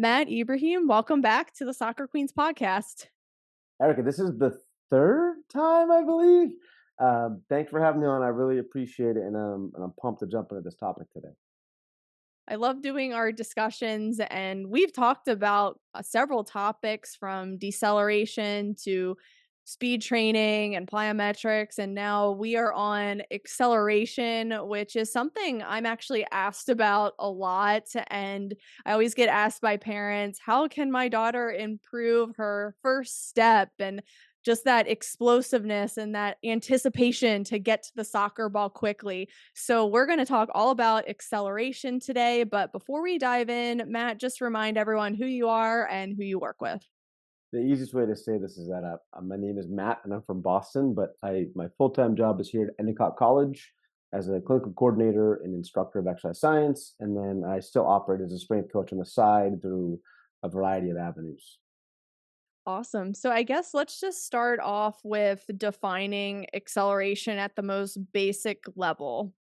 Matt Ibrahim, welcome back to the Soccer Queens podcast. Erica, this is the third time, I believe. Thanks for having me on. I really appreciate it, and I'm pumped to jump into this topic today. I love doing our discussions, and we've talked about several topics from deceleration to speed training and plyometrics. And now we are on acceleration, which is something I'm actually asked about a lot. And I always get asked by parents, how can my daughter improve her first step? And just that explosiveness and that anticipation to get to the soccer ball quickly. So, we're going to talk all about acceleration today. But before we dive in, Matt, just remind everyone who you are and who you work with. The easiest way to say this is that my name is Matt, and I'm from Boston, but my full-time job is here at Endicott College as a clinical coordinator and instructor of exercise science, and then I still operate as a strength coach on the side through a variety of avenues. Awesome. So, I guess let's just start off with defining acceleration at the most basic level.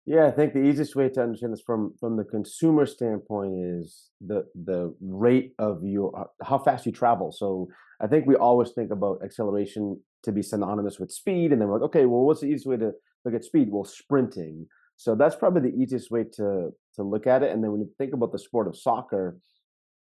Yeah, I think the easiest way to understand this from the consumer standpoint is the rate of your how fast you travel. So I think we always think about acceleration to be synonymous with speed, and then we're like, okay, well, what's the easiest way to look at speed? Well, sprinting. So that's probably the easiest way to look at it. And then when you think about the sport of soccer,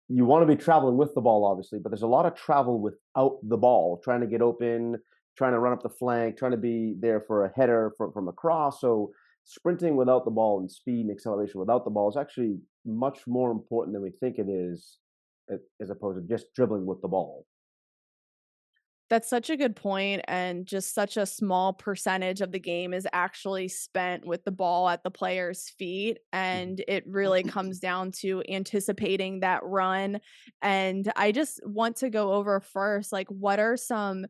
you want to be traveling with the ball, obviously, but there's a lot of travel without the ball, trying to get open, trying to run up the flank, trying to be there for a header from a cross. So sprinting without the ball and speed and acceleration without the ball is actually much more important than we think it is, as opposed to just dribbling with the ball. That's such a good point, and just such a small percentage of the game is actually spent with the ball at the player's feet, Mhm. and it really comes down to anticipating that run. And I just want to go over first, like, what are some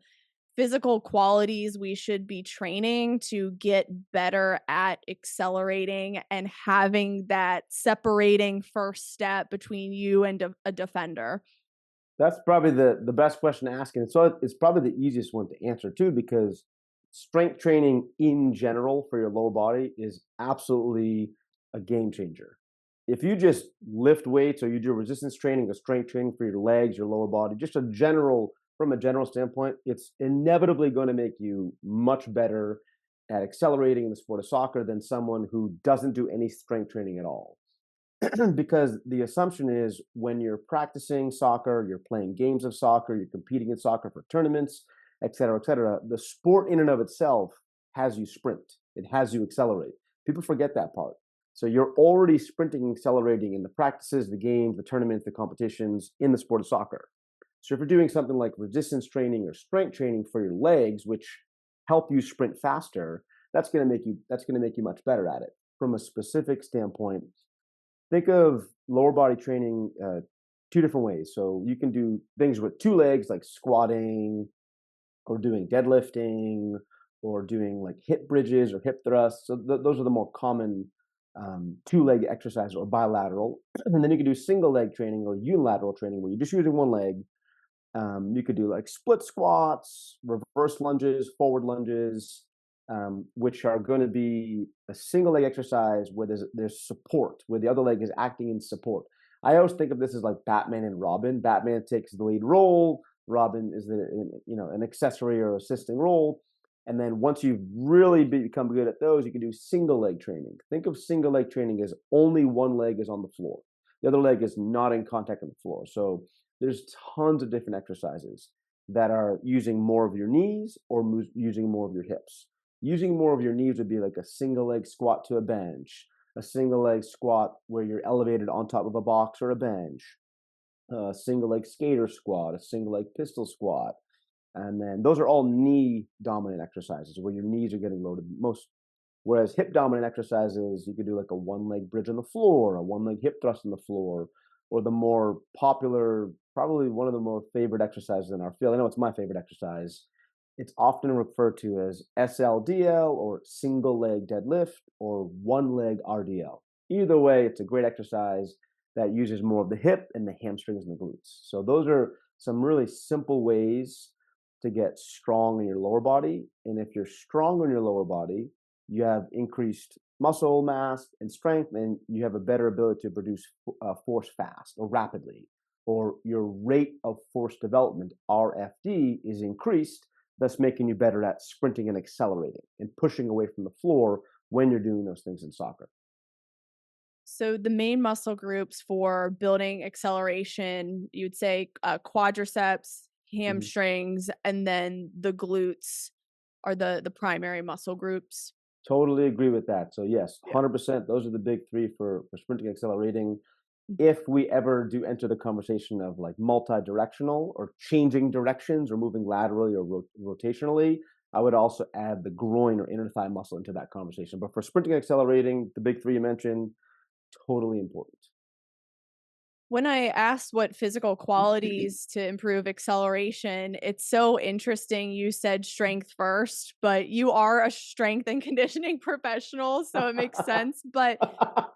physical qualities we should be training to get better at accelerating and having that separating first step between you and a defender? That's probably the best question to ask, and so it's probably the easiest one to answer too, because strength training in general for your lower body is absolutely a game changer. If you just lift weights or you do resistance training or strength training for your legs, your lower body, just a general from a general standpoint, it's inevitably going to make you much better at accelerating in the sport of soccer than someone who doesn't do any strength training at all. Because the assumption is when you're practicing soccer, you're playing games of soccer, you're competing in soccer for tournaments, et cetera, the sport in and of itself has you sprint. It has you accelerate. People forget that part. So you're already sprinting and accelerating in the practices, the games, the tournaments, the competitions in the sport of soccer. So if you're doing something like resistance training or strength training for your legs, which help you sprint faster, that's going to make you much better at it. From a specific standpoint, think of lower body training two different ways. So you can do things with two legs, like squatting, or doing deadlifting, or doing like hip bridges or hip thrusts. So those are the more common two leg exercises or bilateral. And then you can do single leg training or unilateral training where you're just using one leg. You could do like split squats, reverse lunges, forward lunges, which are going to be a single leg exercise where there's support, where the other leg is acting in support. I always think of this as like Batman and Robin. Batman takes the lead role. Robin is an accessory or assisting role. And then once you've really become good at those, you can do single leg training. Think of single leg training as only one leg is on the floor. The other leg is not in contact with the floor. So there's tons of different exercises that are using more of your knees or using more of your hips. Using more of your knees would be like a single leg squat to a bench, a single leg squat where you're elevated on top of a box or a bench, a single leg skater squat, a single leg pistol squat. And then those are all knee dominant exercises where your knees are getting loaded most. Whereas hip dominant exercises, you could do like a one leg bridge on the floor, a one leg hip thrust on the floor, or the more popular, probably one of the more favorite exercises in our field. I know it's my favorite exercise. It's often referred to as SLDL or single leg deadlift or one leg RDL. Either way, it's a great exercise that uses more of the hip and the hamstrings and the glutes. So those are some really simple ways to get strong in your lower body. And if you're strong in your lower body, you have increased muscle mass and strength, then you have a better ability to produce force fast or rapidly, or your rate of force development (RFD) is increased, thus making you better at sprinting and accelerating and pushing away from the floor when you're doing those things in soccer. So the main muscle groups for building acceleration, you'd say quadriceps, Mhm. hamstrings, and then the glutes are the primary muscle groups. Totally agree with that. So yes, Yeah. 100%. Those are the big three for sprinting, accelerating. Mhm. If we ever do enter the conversation of like multi-directional or changing directions or moving laterally or rotationally, I would also add the groin or inner thigh muscle into that conversation. But for sprinting and accelerating, the big three you mentioned, totally important. When I asked what physical qualities to improve acceleration, it's so interesting you said strength first, but you are a strength and conditioning professional, so it makes sense. But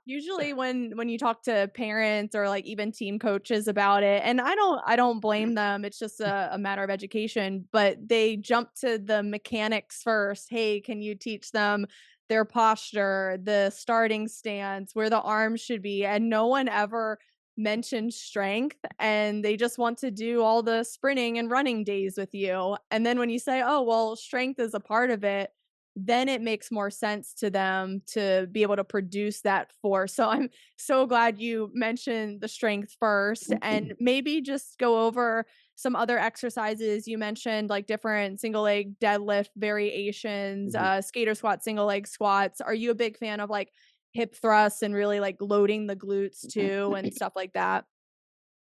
usually when you talk to parents or, like, even team coaches about it, and I don't blame them, it's just a matter of education, but they jump to the mechanics first. "Hey, can you teach them their posture, the starting stance, where the arms should be?" And no one ever mentioned strength, and they just want to do all the sprinting and running days with you. And then when you say, "Oh, well, strength is a part of it," then it makes more sense to them to be able to produce that force. So I'm so glad you mentioned the strength first, and maybe just go over some other exercises. You mentioned like different single leg deadlift variations, Mhm. skater squat, single leg squats. Are you a big fan of like hip thrusts and really like loading the glutes too and stuff like that?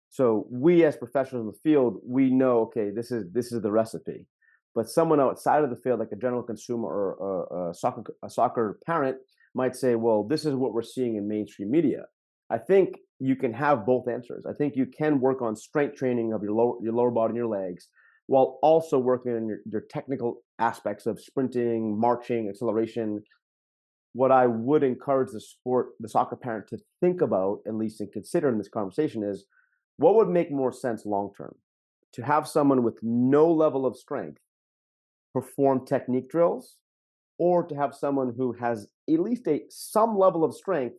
So we as professionals in the field, we know, okay, this is the recipe. But someone outside of the field, like a general consumer or a soccer parent, might say, well, this is what we're seeing in mainstream media. I think you can have both answers. I think you can work on strength training of your lower body and your legs, while also working on your technical aspects of sprinting, marching, acceleration. What I would encourage the soccer parent to think about, at least and consider in this conversation, is what would make more sense long term? To have someone with no level of strength perform technique drills, or to have someone who has at least some level of strength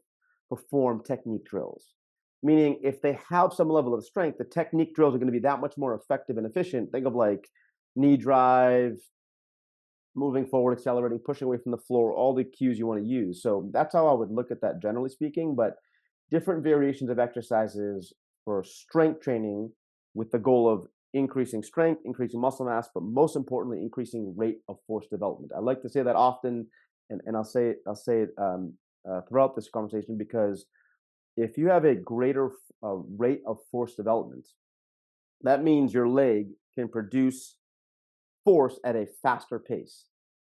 perform technique drills. Meaning, if they have some level of strength, the technique drills are going to be that much more effective and efficient. Think of like knee drive, moving forward, accelerating, pushing away from the floor, all the cues you want to use. So that's how I would look at that generally speaking. But different variations of exercises for strength training with the goal of increasing strength, increasing muscle mass, but most importantly, increasing rate of force development. I like to say that often, and I'll say it throughout this conversation because if you have a greater rate of force development, that means your leg can produce force at a faster pace,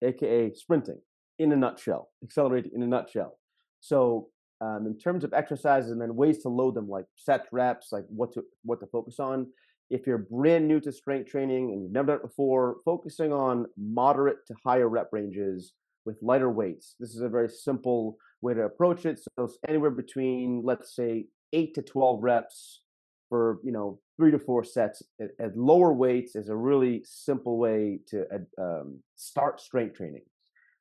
aka sprinting in a nutshell, accelerating in a nutshell. So, in terms of exercises and then ways to load them, like sets, reps, like what to focus on. If you're brand new to strength training and you've never done it before, focusing on moderate to higher rep ranges with lighter weights. This is a very simple way to approach it. So it's anywhere between, let's say, 8 to 12 reps for 3 to 4 sets at lower weights is a really simple way to start strength training.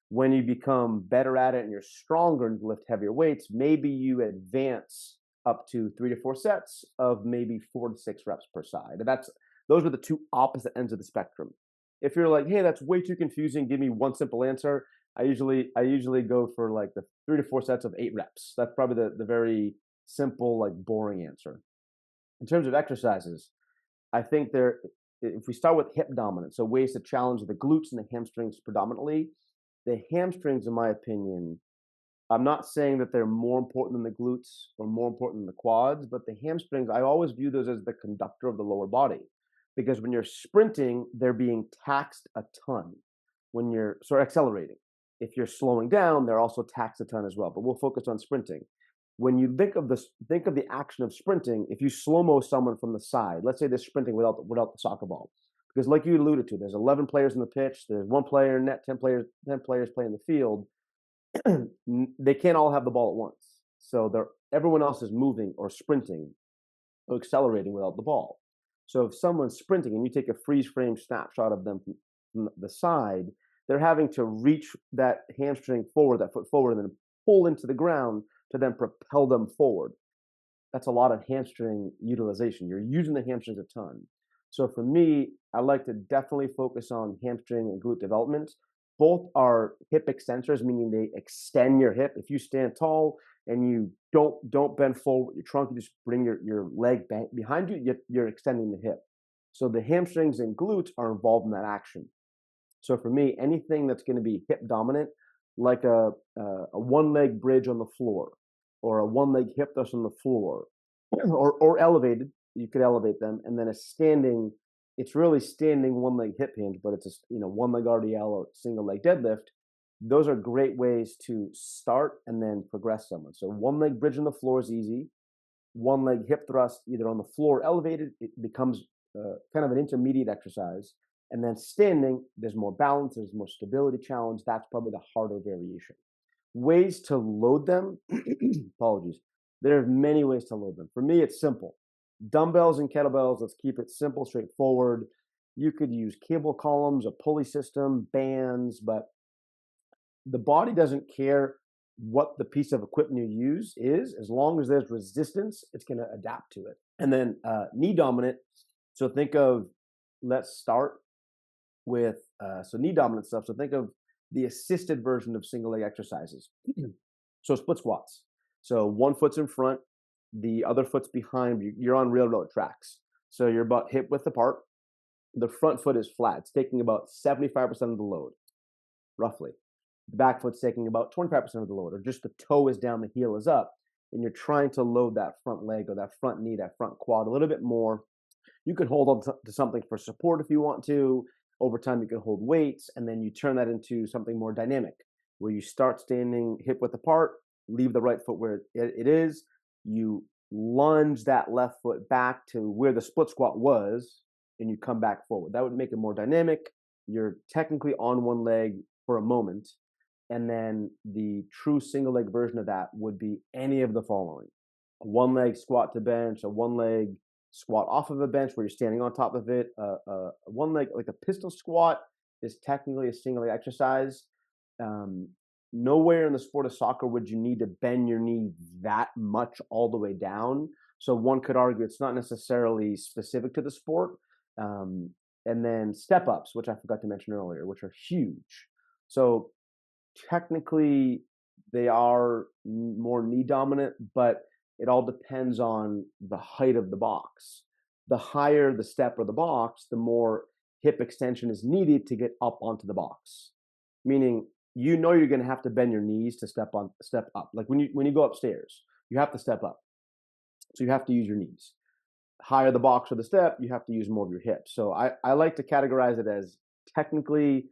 When you become better at it and you're stronger and lift heavier weights, maybe you advance up to 3 to 4 sets of maybe 4 to 6 reps per side. And those are the two opposite ends of the spectrum. If you're like, hey, that's way too confusing, give me one simple answer. I usually go for like the 3 to 4 sets of 8 reps. That's probably the very simple, like boring answer. In terms of exercises, I think if we start with hip dominance, so ways to challenge the glutes and the hamstrings predominantly, the hamstrings, in my opinion, I'm not saying that they're more important than the glutes or more important than the quads, but the hamstrings, I always view those as the conductor of the lower body. Because when you're sprinting, they're being taxed a ton. When you're accelerating. If you're slowing down, they're also taxed a ton as well. But we'll focus on sprinting. When you think of the action of sprinting, if you slow-mo someone from the side, let's say they're sprinting without the soccer ball. Because like you alluded to, there's 11 players in the pitch, there's one player in net, 10 players playing the field. They can't all have the ball at once. So everyone else is moving or sprinting or accelerating without the ball. So if someone's sprinting and you take a freeze frame snapshot of them from the side, they're having to reach that hamstring forward, that foot forward, and then pull into the ground to then propel them forward. That's a lot of hamstring utilization. You're using the hamstrings a ton. So for me, I like to definitely focus on hamstring and glute development. Both are hip extensors, meaning they extend your hip. If you stand tall and you don't bend forward with your trunk, you just bring your leg back behind you, you're extending the hip. So the hamstrings and glutes are involved in that action. So for me, anything that's going to be hip dominant, like a one leg bridge on the floor, or a one leg hip thrust on the floor, or elevated, you could elevate them, and then a standing. It's really standing one leg hip hinge, but it's a one leg RDL or single leg deadlift. Those are great ways to start and then progress someone. So one leg bridge on the floor is easy. One leg hip thrust, either on the floor elevated, it becomes kind of an intermediate exercise. And then standing, there's more balance, there's more stability challenge. That's probably the harder variation. Ways to load them, apologies. There are many ways to load them. For me, it's simple. Dumbbells and kettlebells, let's keep it simple, straightforward. You could use cable columns, a pulley system, bands, but the body doesn't care what the piece of equipment you use is. As long as there's resistance, it's going to adapt to it. And then knee dominant. So think of, let's start with so knee dominant stuff. So think of the assisted version of single leg exercises. So split squats. So one foot's in front, the other foot's behind you. You're on railroad tracks. So you're about hip width apart. The front foot is flat. It's taking about 75% of the load, roughly. The back foot's taking about 25% of the load, or just the toe is down, the heel is up, and you're trying to load that front leg or that front knee, that front quad a little bit more. You can hold on to something for support if you want to. Over time, you can hold weights, and then you turn that into something more dynamic, where you start standing hip width apart, leave the right foot where it is, you lunge that left foot back to where the split squat was, and you come back forward. That would make it more dynamic. You're technically on one leg for a moment, and then the true single leg version of that would be any of the following: a one leg squat to bench, a one leg squat off of a bench where you're standing on top of it. One leg, like a pistol squat, is technically a single leg exercise. Um, Nowhere in the sport of soccer would you need to bend your knee that much all the way down. So one could argue it's not necessarily specific to the sport. And then step ups, which I forgot to mention earlier, which are huge. So technically, they are more knee dominant, but it all depends on the height of the box. The higher the step or the box, the more hip extension is needed to get up onto the box. Meaning, you're going to have to bend your knees to step up. Like when you go upstairs, you have to step up, so you have to use your knees. Higher the box or the step, you have to use more of your hips. So I like to categorize it as technically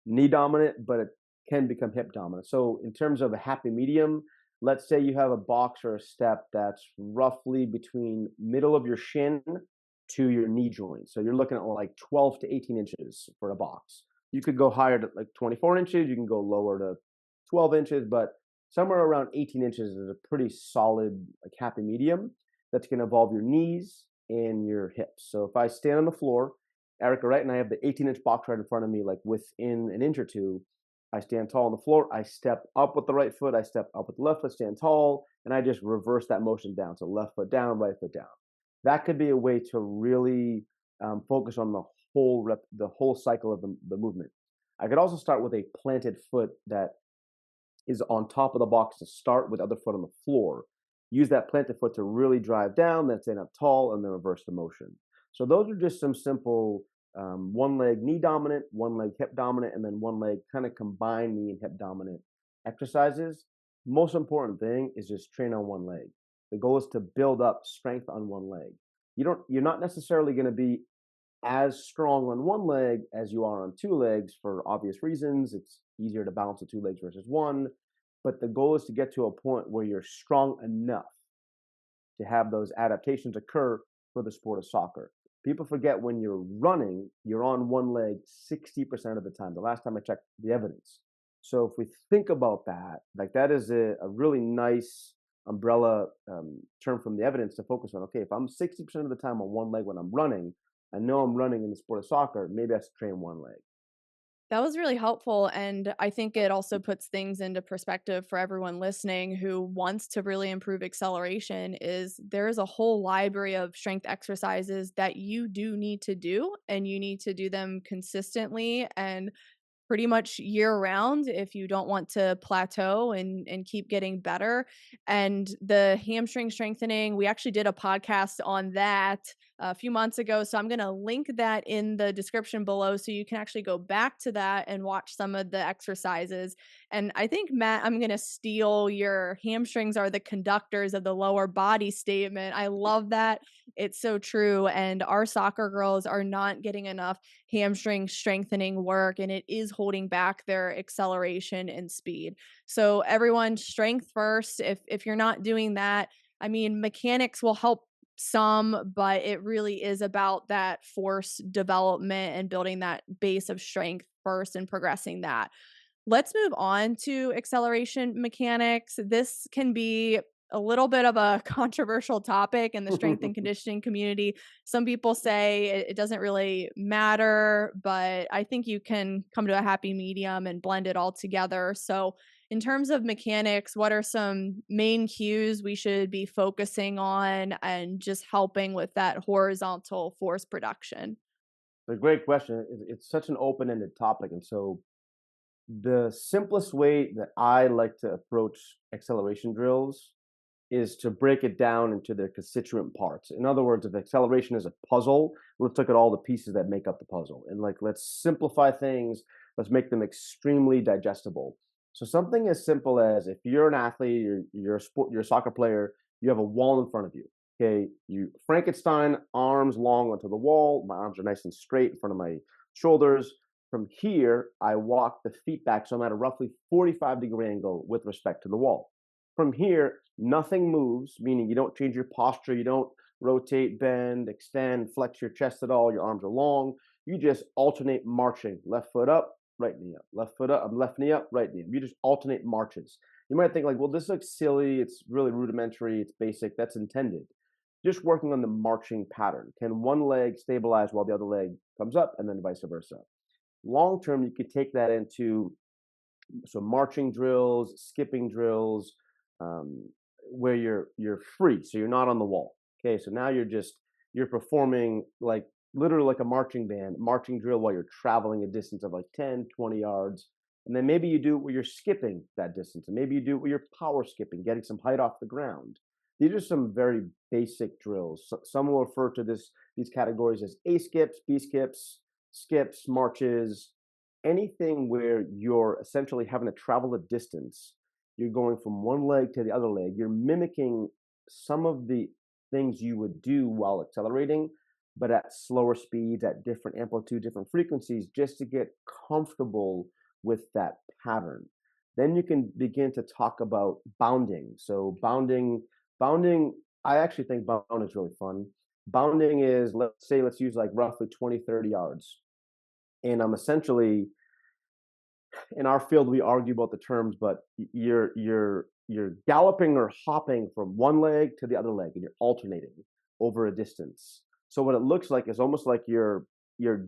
knee dominant, but it can become hip dominant. So in terms of a happy medium, let's say you have a box or a step that's roughly between middle of your shin to your knee joint. So you're looking at like 12 to 18 inches for a box. You could go higher to like 24 inches. You can go lower to 12 inches, but somewhere around 18 inches is a pretty solid like happy medium that's going to involve your knees and your hips. So if I stand on the floor, Erica, right, and I have the 18-inch box right in front of me, like within an inch or two, I stand tall on the floor. I step up with the right foot. I step up with the left foot, stand tall, and I just reverse that motion down. So left foot down, right foot down. That could be a way to really focus on the whole cycle of the movement. I could also start with a planted foot that is on top of the box to start, with other foot on the floor. Use that planted foot to really drive down, then stand up tall, and then reverse the motion. So those are just some simple one leg knee dominant, one leg hip dominant, and then one leg kind of combined knee and hip dominant exercises. Most important thing is just train on one leg. The goal is to build up strength on one leg. You're not necessarily going to be as strong on one leg as you are on two legs for obvious reasons. It's easier to balance with two legs versus one. But the goal is to get to a point where you're strong enough to have those adaptations occur for the sport of soccer. People forget when you're running, you're on one leg 60% of the time. The last time I checked the evidence. So if we think about that, like that is a really nice umbrella term from the evidence to focus on. Okay, if I'm 60% of the time on one leg when I'm running, I know I'm running in the sport of soccer, maybe I should train one leg. That was really helpful, and I think it also puts things into perspective for everyone listening who wants to really improve acceleration is there's a whole library of strength exercises that you do need to do, and you need to do them consistently and pretty much year round if you don't want to plateau and keep getting better. And the hamstring strengthening, we actually did a podcast on that a few months ago. So I'm going to link that in the description below so you can actually go back to that and watch some of the exercises. And I think, Matt, I'm going to steal your hamstrings are the conductors of the lower body statement. I love that. It's so true. And our soccer girls are not getting enough hamstring strengthening work, and it is holding back their acceleration and speed. So everyone, strength first. If you're not doing that, I mean, mechanics will help some, but it really is about that force development and building that base of strength first and progressing that. Let's move on to acceleration mechanics. This can be a little bit of a controversial topic in the strength and conditioning community. Some people say it doesn't really matter, but I think you can come to a happy medium and blend it all together. So, in terms of mechanics, what are some main cues we should be focusing on and just helping with that horizontal force production? A great question. It's such an open-ended topic, and so the simplest way that I like to approach acceleration drills is to break it down into their constituent parts. In other words, if acceleration is a puzzle, let's look at all the pieces that make up the puzzle. And like, let's simplify things, let's make them extremely digestible. So something as simple as if you're an athlete, you're a soccer player, you have a wall in front of you. Okay, you Frankenstein, arms long onto the wall. My arms are nice and straight in front of my shoulders. From here, I walk the feet back, so I'm at a roughly 45-degree angle with respect to the wall. From here, nothing moves, meaning you don't change your posture, you don't rotate, bend, extend, flex your chest at all, your arms are long. You just alternate marching, left foot up, right knee up, left foot up, left knee up, right knee up. You just alternate marches. You might think like, well, this looks silly, it's really rudimentary, it's basic, that's intended. Just working on the marching pattern. Can one leg stabilize while the other leg comes up and then vice versa? Long term, you could take that into so marching drills, skipping drills, um, where you're free, so you're not on the wall. Okay, so now you're performing like literally like a marching band, marching drill while you're traveling a distance of like 10, 20 yards. And then maybe you do it where you're skipping that distance, and maybe you do it where you're power skipping, getting some height off the ground. These are some very basic drills. Some will refer to these categories as A skips, B skips, skips, marches, anything where you're essentially having to travel a distance, you're going from one leg to the other leg, you're mimicking some of the things you would do while accelerating, but at slower speeds, at different amplitude, different frequencies, just to get comfortable with that pattern. Then you can begin to talk about bounding. So bounding, I actually think bounding is really fun. Bounding is, let's use like roughly 20, 30 yards. And I'm essentially in our field we argue about the terms, but you're galloping or hopping from one leg to the other leg, and you're alternating over a distance. So what it looks like is almost like you're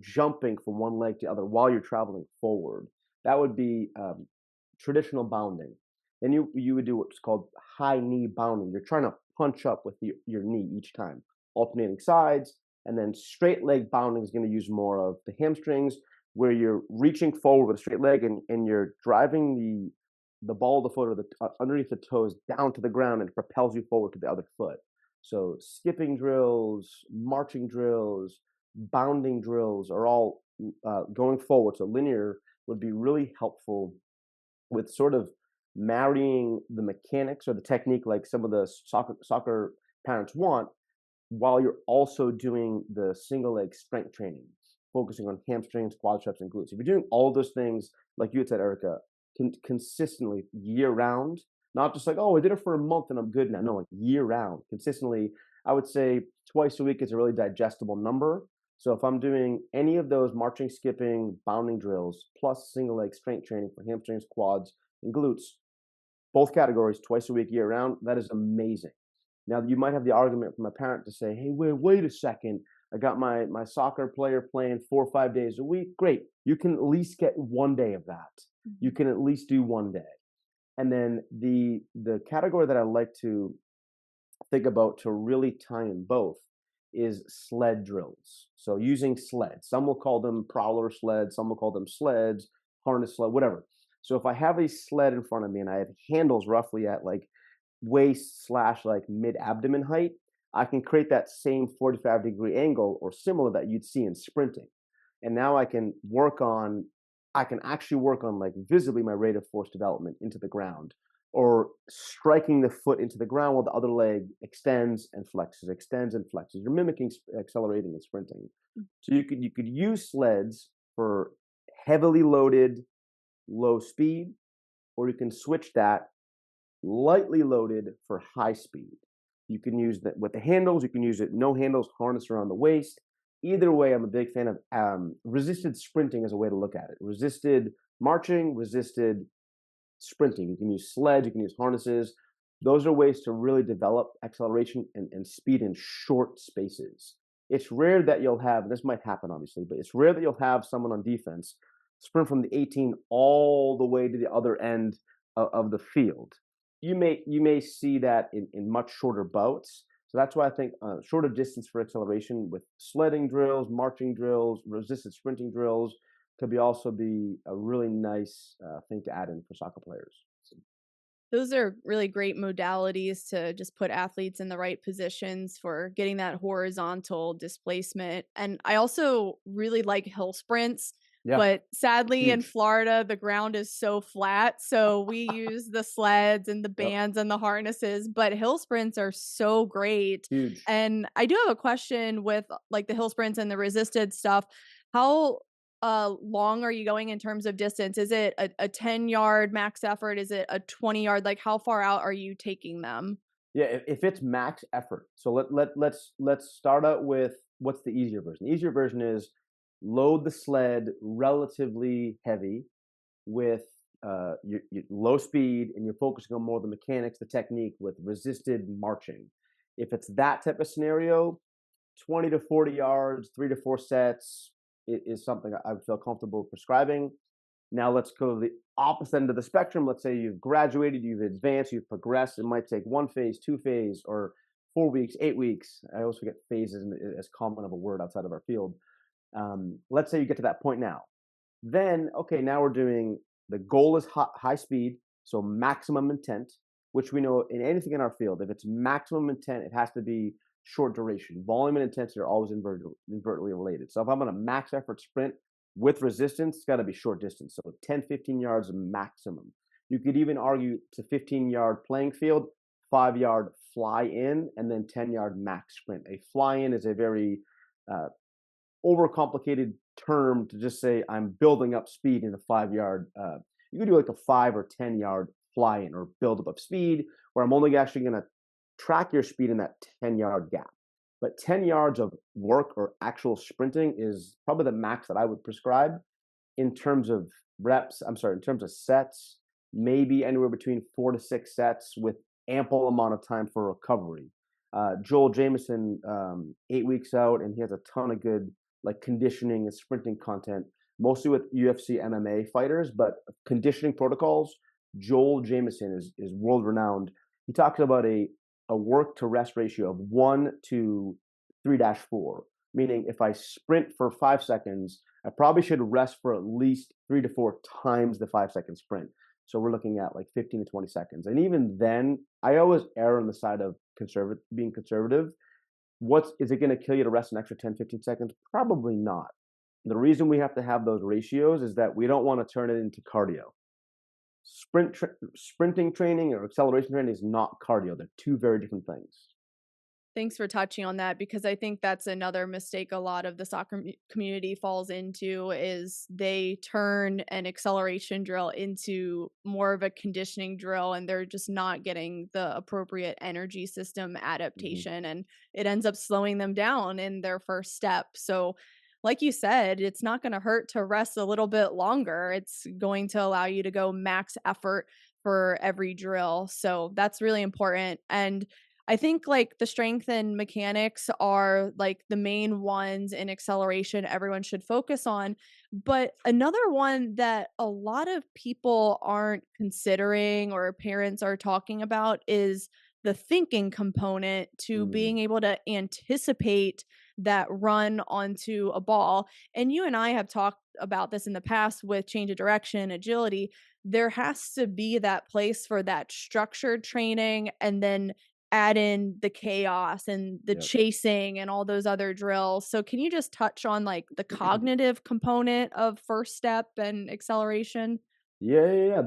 jumping from one leg to the other while you're traveling forward. That would be traditional bounding. Then you would do what's called high knee bounding. You're trying to punch up with your knee each time, alternating sides. And then straight leg bounding is going to use more of the hamstrings, where you're reaching forward with a straight leg, and you're driving the ball of the foot or the underneath the toes down to the ground, and it propels you forward to the other foot. So skipping drills, marching drills, bounding drills are all going forward. So linear would be really helpful with sort of marrying the mechanics or the technique like some of the soccer parents want, while you're also doing the single leg strength training, focusing on hamstrings, quadriceps, and glutes. If you're doing all those things, like you had said, Erica, consistently year round, not just like, oh, I did it for a month and I'm good now. No, like year round, consistently, I would say twice a week is a really digestible number. So if I'm doing any of those marching, skipping, bounding drills, plus single leg strength training for hamstrings, quads, and glutes, both categories twice a week, year round, that is amazing. Now, you might have the argument from a parent to say, hey, wait a second. I got my soccer player playing 4 or 5 days a week. Great. You can at least get one day of that. You Mhm. can at least do one day. And then the category that I like to think about to really tie in both is sled drills. So using sleds. Some will call them prowler sleds, some will call them sleds, harness sled, whatever. So if I have a sled in front of me and I have handles roughly at like waist slash like mid abdomen height, I can create that same 45-degree angle or similar that you'd see in sprinting. And now I can actually work on like visibly my rate of force development into the ground or striking the foot into the ground while the other leg extends and flexes. You're mimicking accelerating and sprinting. So you could use sleds for heavily loaded low speed, or you can switch that lightly loaded for high speed. You can use that with the handles. You can use it no handles, harness around the waist. Either way, I'm a big fan of resisted sprinting as a way to look at it. Resisted marching, resisted sprinting. You can use sleds, you can use harnesses. Those are ways to really develop acceleration and speed in short spaces. It's rare that you'll have, this might happen obviously, but it's rare that you'll have someone on defense sprint from the 18 all the way to the other end of the field. You may see that in much shorter bouts. So that's why I think shorter distance for acceleration with sledding drills, marching drills, resisted sprinting drills could be also be a really nice thing to add in for soccer players. Those are really great modalities to just put athletes in the right positions for getting that horizontal displacement. And I also really like hill sprints, Yeah, but sadly in huge. Florida, the ground is so flat. So we use the sleds and the Yep, bands and the harnesses, but hill sprints are so great. huge. And I do have a question with like the hill sprints and the resisted stuff. How long are you going in terms of distance? Is it a 10-yard max effort? Is it a 20-yard? Like, how far out are you taking them? Yeah, if it's max effort. So let's start out with what's the easier version. The easier version is load the sled relatively heavy with your low speed, and you're focusing on more the mechanics, the technique with resisted marching. If it's that type of scenario, 20 to 40 yards, 3 to 4 sets is something I would feel comfortable prescribing. Now let's go to the opposite end of the spectrum. Let's say you've graduated, you've advanced, you've progressed. It might take one phase, two phase, or 4 weeks, 8 weeks. I always forget phases as common of a word outside of our field. Let's say you get to that point now. Then, okay, now we're doing the goal is high speed, so maximum intent, which we know in anything in our field, if it's maximum intent, it has to be short duration. Volume and intensity are always invertly related. So if I'm on a max effort sprint with resistance, it's got to be short distance. So 10, 15 yards maximum. You could even argue it's a 15-yard playing field, 5 yard fly in, and then 10-yard max sprint. A fly in is a very uh, overcomplicated term to just say I'm building up speed in a 5 yard. You could do like a 5 or 10 yard fly in or build up of speed, where I'm only actually going to track your speed in that 10-yard gap. But 10 yards of work or actual sprinting is probably the max that I would prescribe in terms of reps. I'm sorry, in terms of sets, maybe anywhere between 4 to 6 sets with ample amount of time for recovery. Joel Jameson, 8 weeks out, and he has a ton of good like conditioning and sprinting content, mostly with UFC MMA fighters, but conditioning protocols. Joel Jameson is world renowned. He talks about a work to rest ratio of 1 to 3-4, meaning if I sprint for 5 seconds, I probably should rest for at least 3 to 4 times the 5 second sprint. So we're looking at like 15 to 20 seconds. And even then, I always err on the side of being conservative. What is it going to kill you to rest an extra 10, 15 seconds? Probably not. The reason we have to have those ratios is that we don't want to turn it into cardio. Sprinting training or acceleration training is not cardio. They're two very different things. Thanks for touching on that because I think that's another mistake a lot of the soccer community falls into is they turn an acceleration drill into more of a conditioning drill and they're just not getting the appropriate energy system Mhm. adaptation and it ends up slowing them down in their first step. So like you said, it's not going to hurt to rest a little bit longer. It's going to allow you to go max effort for every drill. So that's really important. And I think, like, the strength and mechanics are, like, the main ones in acceleration everyone should focus on, but another one that a lot of people aren't considering or parents are talking about is the thinking component to Mm, being able to anticipate that run onto a ball, and you and I have talked about this in the past with change of direction, agility. There has to be that place for that structured training and then add in the chaos and the yep. chasing and all those other drills. So can you just touch on, like, the cognitive component of first step and acceleration? Yeah, yeah, yeah.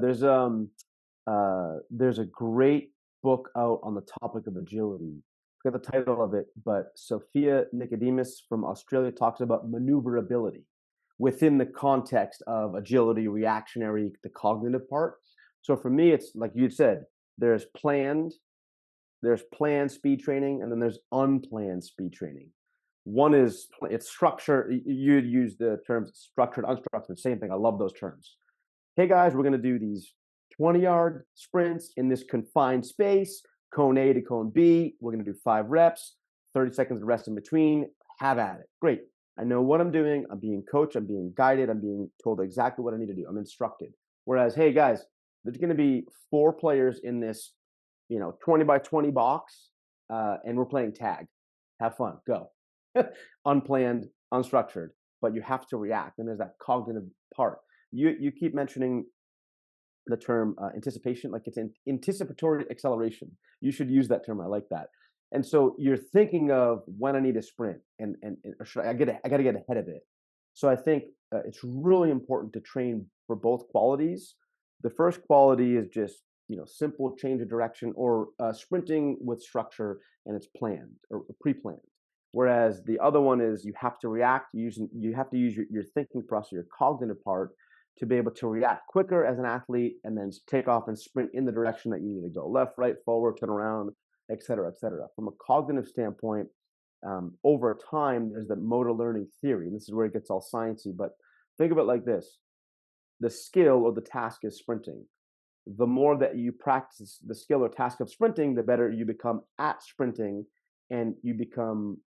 There's a great book out on the topic of agility. I forget the title of it, but Sophia Nicodemus from Australia talks about maneuverability within the context of agility, reactionary, the cognitive part. So for me, it's like you said, there's planned, there's planned speed training, and then there's unplanned speed training. One is it's structure. You'd use the terms structured, unstructured, same thing. I love those terms. Hey guys, we're going to do these 20-yard sprints in this confined space, cone A to cone B. We're going to do 5 reps, 30 seconds of rest in between. Have at it. Great. I know what I'm doing. I'm being coached. I'm being guided. I'm being told exactly what I need to do. I'm instructed. Whereas, hey guys, there's going to be 4 players in this, 20 by 20 box, and we're playing tag. Have fun. Go. Unplanned, unstructured, but you have to react. And there's that cognitive part. You keep mentioning the term anticipation, like it's anticipatory acceleration. You should use that term. I like that. And so you're thinking of when I need to sprint, and or should I got to get ahead of it. So I think it's really important to train for both qualities. The first quality is just simple change of direction or sprinting with structure, and it's planned or pre-planned. Whereas the other one is you have to react using you have to use your thinking process, your cognitive part, to be able to react quicker as an athlete and then take off and sprint in the direction that you need to go left, right, forward, turn around, et cetera, et cetera. From a cognitive standpoint, over time, there's the motor learning theory. And this is where it gets all sciencey, but think of it like this. The skill or the task is sprinting. The more that you practice the skill or task of sprinting, the better you become at sprinting and you become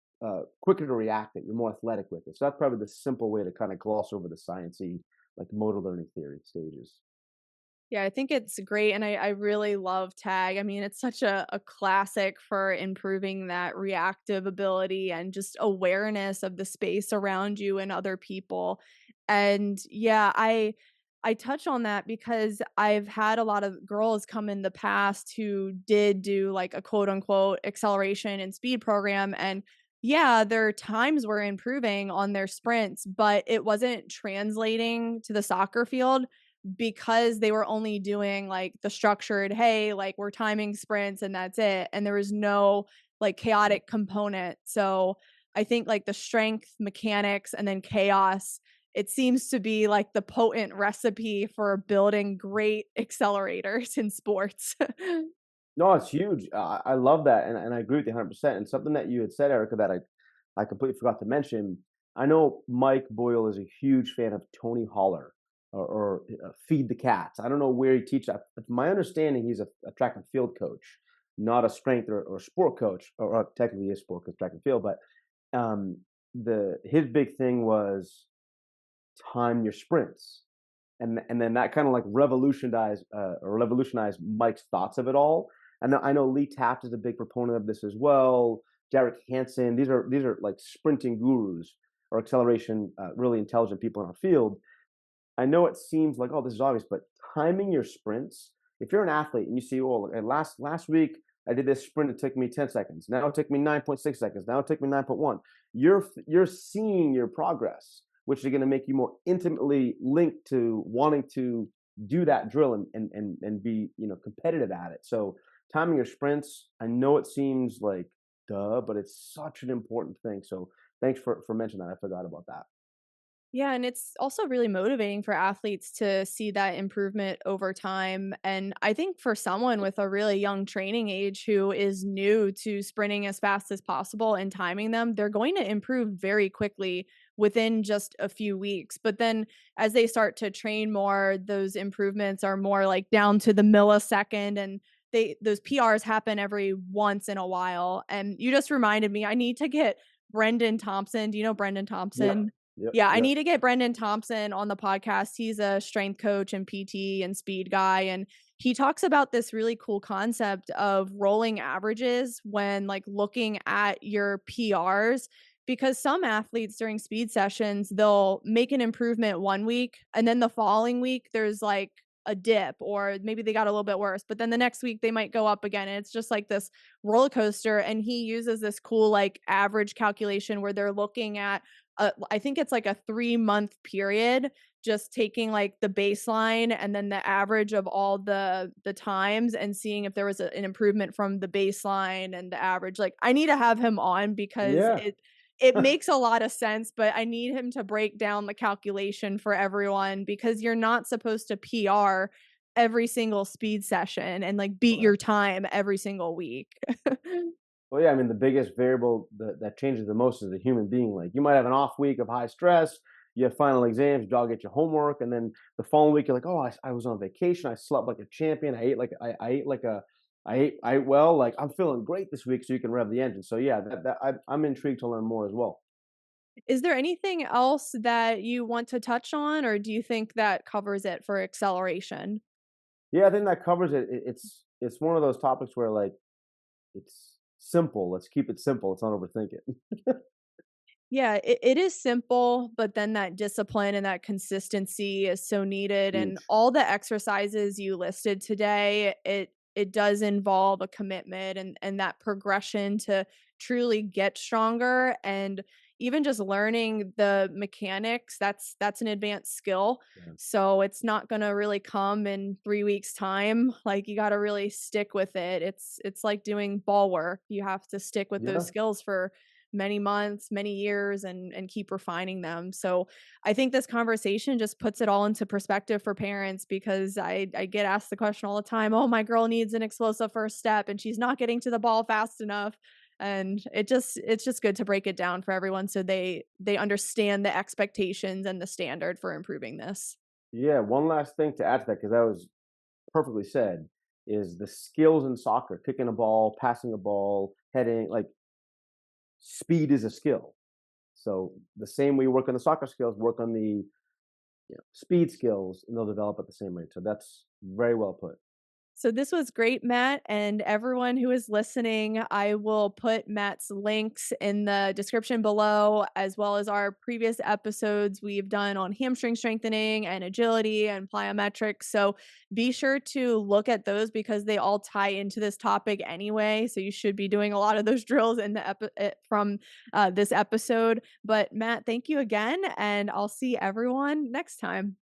quicker to react it. You're more athletic with it. So that's probably the simple way to kind of gloss over the sciencey, like motor learning theory stages. Yeah, I think it's great, and I really love tag. I mean, it's such a classic for improving that reactive ability and just awareness of the space around you and other people. And yeah, I touch on that because I've had a lot of girls come in the past who did do like a quote unquote acceleration and speed program, and yeah, their times were improving on their sprints, but it wasn't translating to the soccer field because they were only doing like the structured, hey, like we're timing sprints and that's it. And there was no like Yep. chaotic component. So I think like the strength, mechanics, and then chaos, it seems to be like the potent recipe for building great accelerators in sports. No, it's huge. I love that, and I agree with you 100%. And something that you had said, Erica, that I completely forgot to mention. I know Mike Boyle is a huge fan of Tony Holler or Feed the Cats. I don't know where he teaches. From my understanding, he's a track and field coach, not a strength or sport coach, or technically he is sport coach, track and field. But the his big thing was time your sprints. And then that kind of like revolutionized Mike's thoughts of it all. And I know Lee Taft is a big proponent of this as well. Derek Hansen, these are like sprinting gurus or acceleration, really intelligent people in our field. I know it seems like, oh, this is obvious, but timing your sprints. If you're an athlete and you see, oh, last week I did this sprint, it took me 10 seconds. Now it took me 9.6 seconds. Now it took me 9.1. You're seeing your progress, which is going to make you more intimately linked to wanting to do that drill and be competitive at it. So timing your sprints, I know it seems like duh, but it's such an important thing. So thanks for mentioning that. I forgot about that. Yeah, and it's also really motivating for athletes to see that improvement over time. And I think for someone with a really young training age who is new to sprinting as fast as possible and timing them, they're going to improve very quickly within just a few weeks. But then as they start to train more, those improvements are more like down to the millisecond. And those PRs happen every once in a while. And you just reminded me, I need to get Brendan Thompson. Do you know Brendan Yep. Thompson? Yep. Yeah, I Yep. need to get Brendan Thompson on the podcast. He's a strength coach and PT and speed guy. And he talks about this really cool concept of rolling averages when like looking at your PRs, because some athletes during speed sessions, they'll make an improvement one week and then the following week there's like a dip, or maybe they got a little bit worse, but then the next week they might go up again, and it's just like this roller coaster. And he uses this cool like average calculation where they're looking at I think it's like a 3-month period, just taking like the baseline and then the average of all the times and seeing if there was an improvement from the baseline and the average. Like I need to have him on because Yeah. it makes a lot of sense, but I need him to break down the calculation for everyone, because you're not supposed to PR every single speed session and like beat Right. your time every single week. Well, yeah, I mean, the biggest variable that changes the most is the human being. Like, you might have an off week of high stress, you have final exams, your dog get your homework, and then the following week you're like, oh, I was on vacation, I slept like a champion, I ate like a I ate well, like I'm feeling great this week, so you can rev the engine. So yeah, I'm intrigued to learn more as well. Is there anything else that you want to touch on, or do you think that covers it for acceleration? Yeah, I think that covers it. It's one of those topics where like it's simple. Let's keep it simple. Let's not overthink it. Yeah, it is simple, but then that discipline and that consistency is so needed. And Huge. all the exercises you listed today, it does involve a commitment and that progression to truly get stronger. And even just learning the mechanics, that's an advanced skill. Yeah. So it's not gonna really come in 3 weeks' time. Like you gotta really stick with it. It's like doing ball work. You have to stick with those Yeah. skills for many months, many years, and keep refining them. So I think this conversation just puts it all into perspective for parents, because I get asked the question all the time, "Oh, my girl needs an explosive first step and she's not getting to the ball fast enough." And it's just good to break it down for everyone so they understand the expectations and the standard for improving this. Yeah. One last thing to add to that, because that was perfectly said, is the skills in soccer, kicking a ball, passing a ball, heading, like speed is a skill. So the same way you work on the soccer skills, work on the speed skills, and they'll develop at the same rate. So that's very well put. So this was great, Matt, and everyone who is listening, I will put Matt's links in the description below, as well as our previous episodes we've done on hamstring strengthening and agility and plyometrics. So be sure to look at those because they all tie into this topic anyway. So you should be doing a lot of those drills in the from this episode. But Matt, thank you again, and I'll see everyone next time.